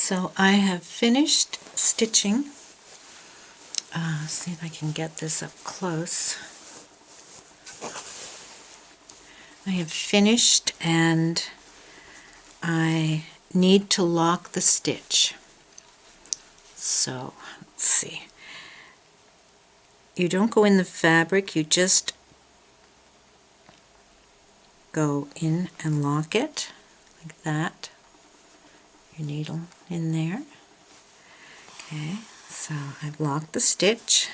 So I have finished stitching. See if I can get this up close. I have finished and I need to lock the stitch. So let's see. You don't go in the fabric, you just go in and lock it like that. Your needle in there. Okay, so I've locked the stitch.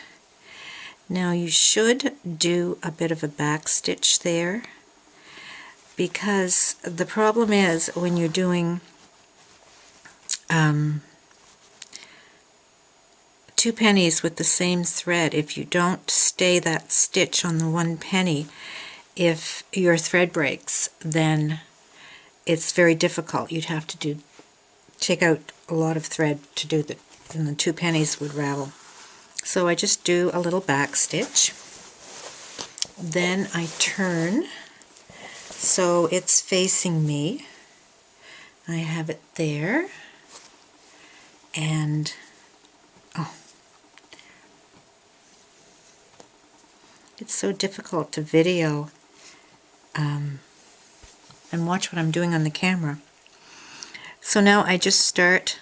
Now you should do a bit of a back stitch there, because the problem is when you're doing two pennies with the same thread, if you don't stay that stitch on the one penny, if your thread breaks, then it's very difficult. You'd have to take out a lot of thread to do that, and the two pennies would ravel. So I just do a little back stitch. Then I turn so it's facing me. I have it there, and it's so difficult to video and watch what I'm doing on the camera. So now I just start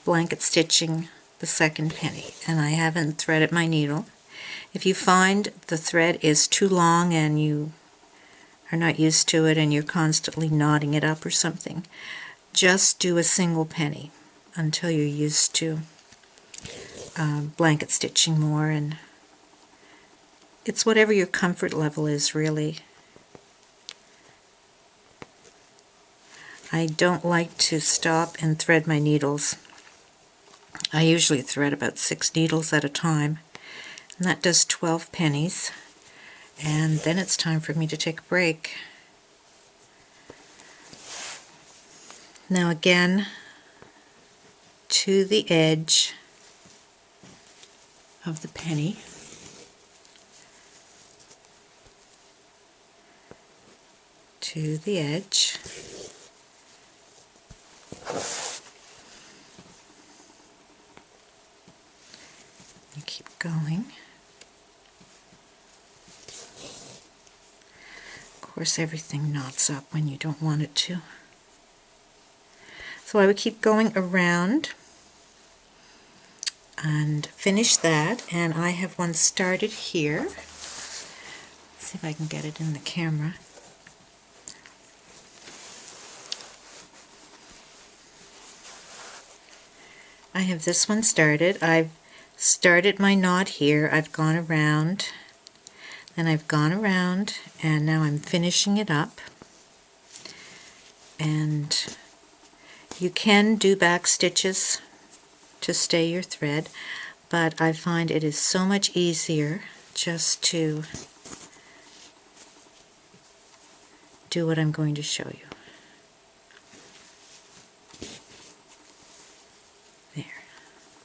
blanket stitching the second penny, and I haven't threaded my needle. If you find the thread is too long and you are not used to it and you're constantly knotting it up or something, just do a single penny until you're used to blanket stitching more, and it's whatever your comfort level is, really. I don't like to stop and thread my needles. I usually thread about 6 needles at a time, and that does 12 pennies, and then it's time for me to take a break. Now again, to the edge of the penny, to the edge, you keep going. Of course, everything knots up when you don't want it to. So I would keep going around and finish that, and I have one started here. Let's see if I can get it in the camera. I have this one started. I've started my knot here. I've gone around, then I've gone around, and now I'm finishing it up. And you can do back stitches to stay your thread, but I find it is so much easier just to do what I'm going to show you.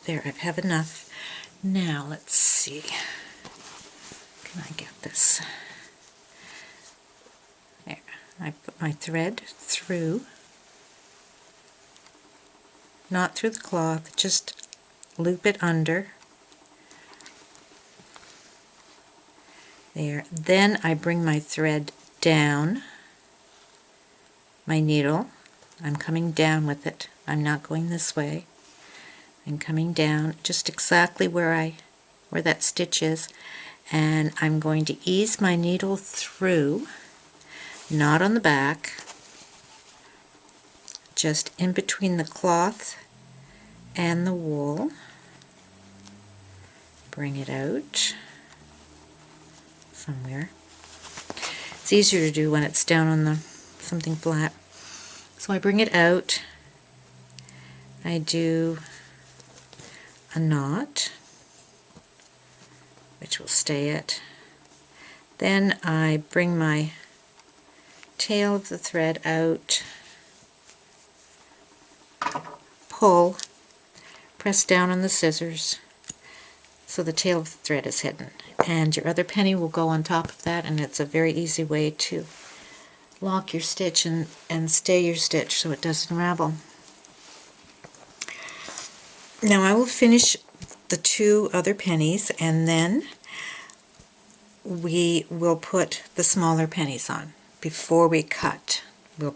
There, I have enough. Now, let's see. Can I get this? There. I put my thread through. Not through the cloth, just loop it under. There. Then I bring my thread down my needle. I'm coming down with it. I'm not going this way. I'm coming down just exactly where that stitch is, and I'm going to ease my needle through, not on the back, just in between the cloth and the wool. Bring it out somewhere. It's easier to do when it's down on something flat. So I bring it out. I do a knot, which will stay it. Then I bring my tail of the thread out, pull, press down on the scissors so the tail of the thread is hidden, and your other penny will go on top of that, and it's a very easy way to lock your stitch and stay your stitch so it doesn't unravel. Now I will finish the 2 other pennies, and then we will put the smaller pennies on. Before we cut, we'll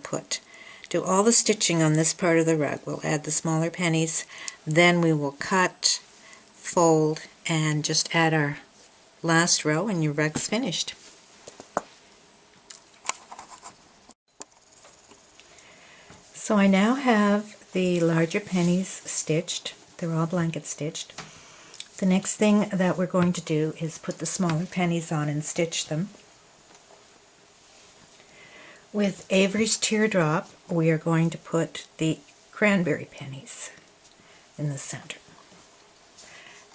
do all the stitching on this part of the rug. We'll add the smaller pennies, then we will cut, fold, and just add our last row, and your rug's finished. So I now have the larger pennies stitched. They're all blanket stitched. The next thing that we're going to do is put the smaller pennies on and stitch them. With Avery's Teardrop, we are going to put the cranberry pennies in the center.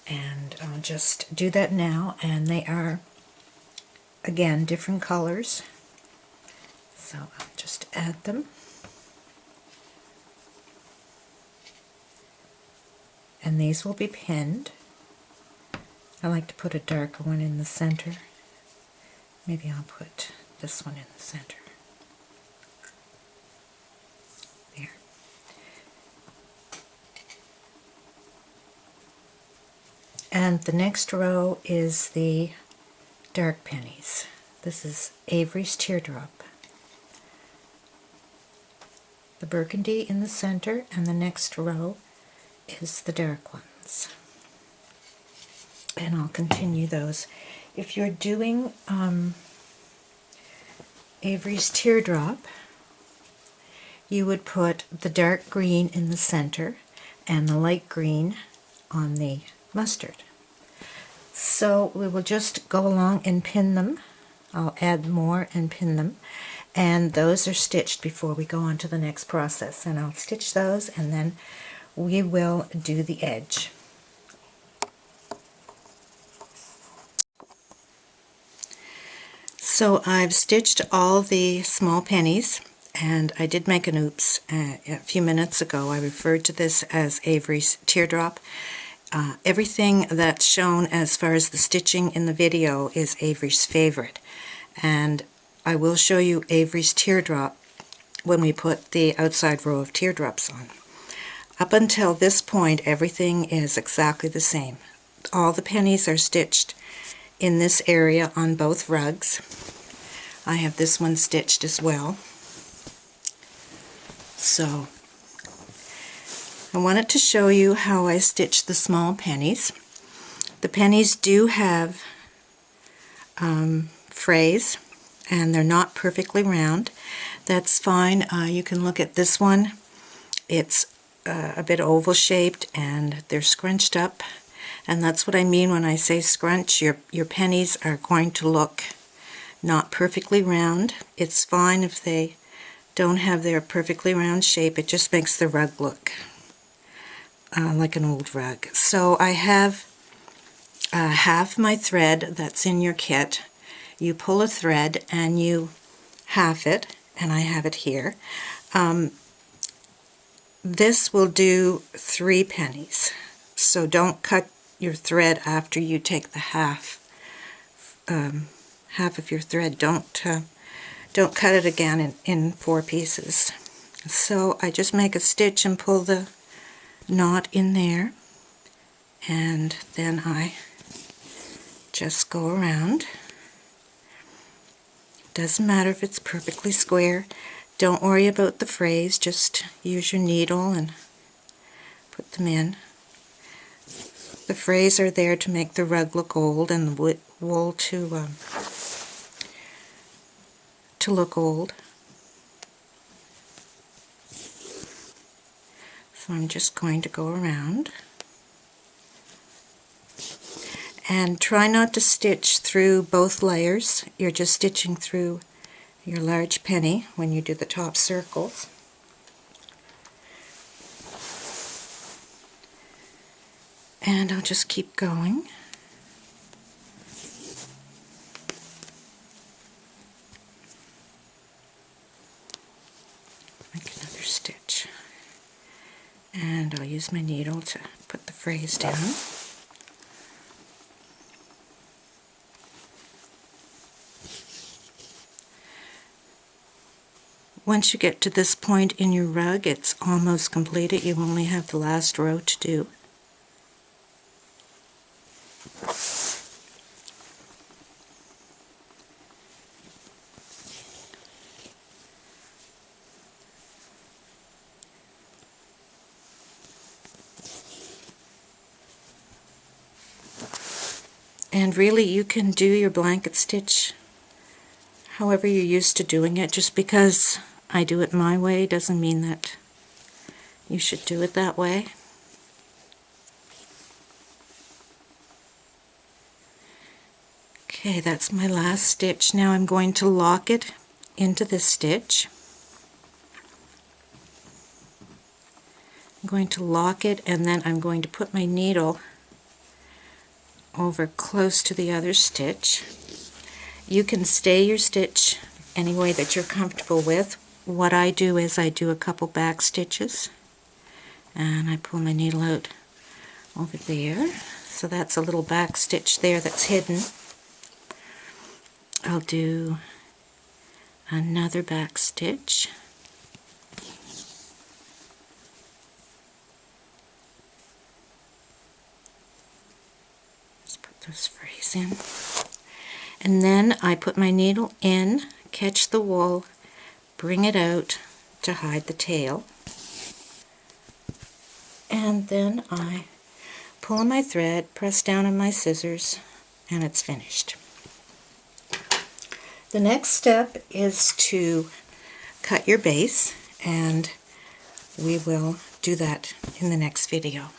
And I'll just do that now, and they are, again, different colors. So I'll just add them. And these will be pinned. I like to put a darker one in the center. Maybe I'll put this one in the center. There. And the next row is the dark pennies. This is Avery's Teardrop. The burgundy in the center, and the next row is the dark ones. And I'll continue those. If you're doing Avery's Teardrop, you would put the dark green in the center and the light green on the mustard. So we will just go along and pin them. I'll add more and pin them, and those are stitched before we go on to the next process. And I'll stitch those, and then we will do the edge. So I've stitched all the small pennies, and I did make an oops a few minutes ago. I referred to this as Avery's Teardrop. Everything that's shown as far as the stitching in the video is Avery's favorite, and I will show you Avery's Teardrop when we put the outside row of teardrops on. Up until this point, everything is exactly the same. All the pennies are stitched in this area on both rugs. I have this one stitched as well. So I wanted to show you how I stitch the small pennies. The pennies do have frays, and they're not perfectly round. That's fine. You can look at this one. It's a bit oval shaped, and they're scrunched up, and that's what I mean when I say scrunch. Your pennies are going to look not perfectly round. It's fine if they don't have their perfectly round shape. It just makes the rug look like an old rug. So I have half my thread that's in your kit. You pull a thread and you half it, and I have it here. This will do 3 pennies, so don't cut your thread after you take the half of your thread. Don't cut it again in 4 pieces. So I just make a stitch and pull the knot in there, and then I just go around. Doesn't matter if it's perfectly square. Don't worry about the frays, just use your needle and put them in. The frays are there to make the rug look old and the wool to look old. So I'm just going to go around. And try not to stitch through both layers. You're just stitching through your large penny when you do the top circles. And I'll just keep going. Make another stitch. And I'll use my needle to put the frays down. Once you get to this point in your rug, it's almost completed. You only have the last row to do. And really, you can do your blanket stitch however you're used to doing it. Just because I do it my way doesn't mean that you should do it that way. Okay, that's my last stitch. Now I'm going to lock it into this stitch. I'm going to lock it, and then I'm going to put my needle over close to the other stitch. You can stay your stitch any way that you're comfortable with. What I do is I do a couple back stitches, and I pull my needle out over there. So that's a little back stitch there that's hidden. I'll do another back stitch. Just put those frays in. And then I put my needle in, catch the wool, bring it out to hide the tail. And then I pull my thread, press down on my scissors, and it's finished. The next step is to cut your base, and we will do that in the next video.